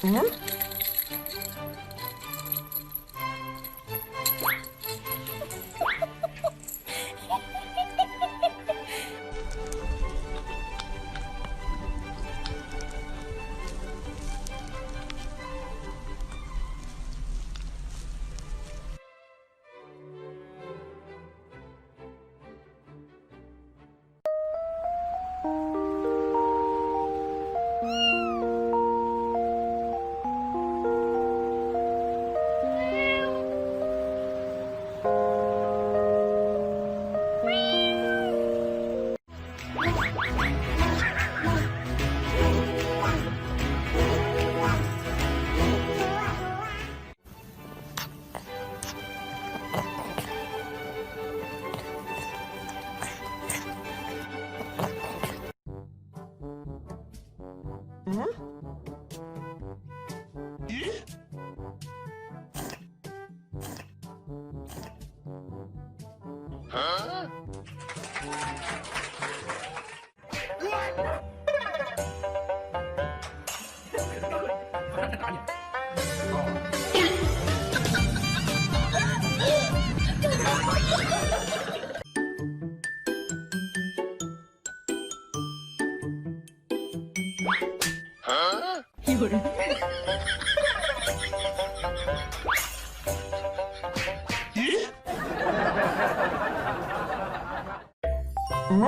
응? 응? 이걸 응?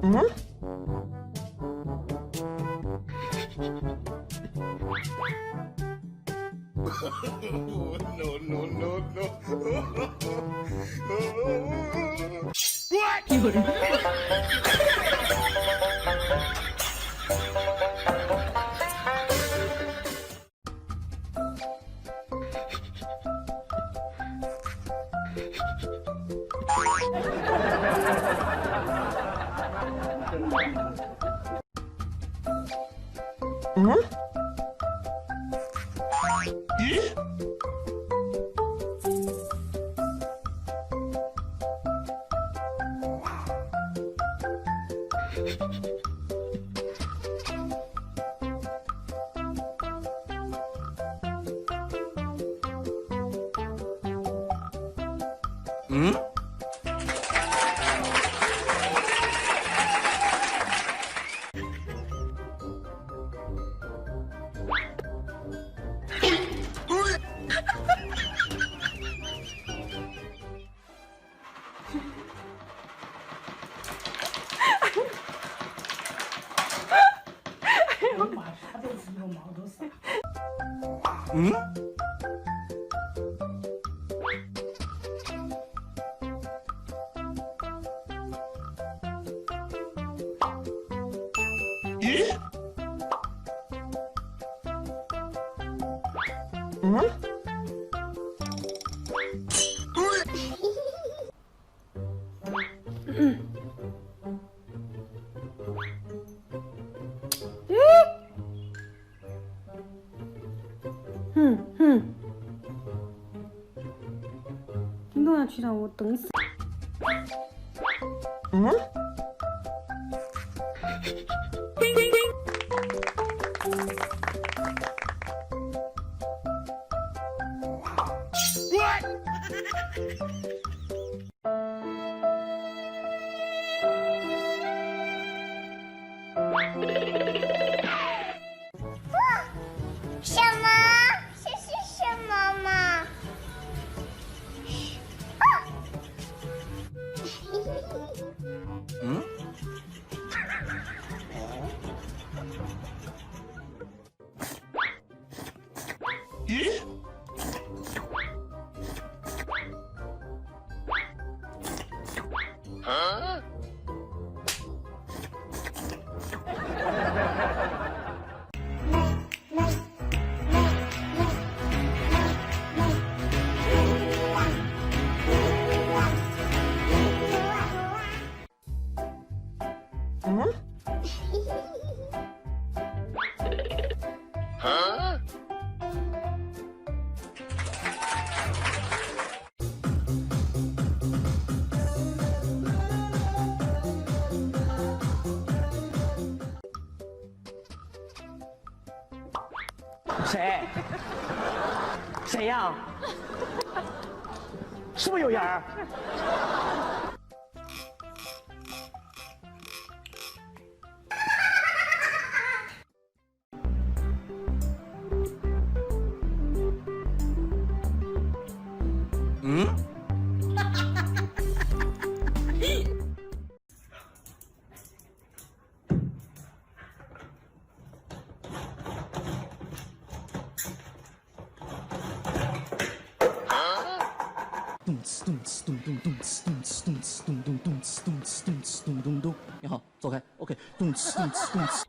응? 이걸 응? 응? 응? 응? Chúng tôi là chỉ là một tấn 응? 응? 응? 谁？谁呀？是不是有人儿？嗯？动次动次动动动次动次动次动动动次动次动次动动动。你好，走开。OK，动次动次动次。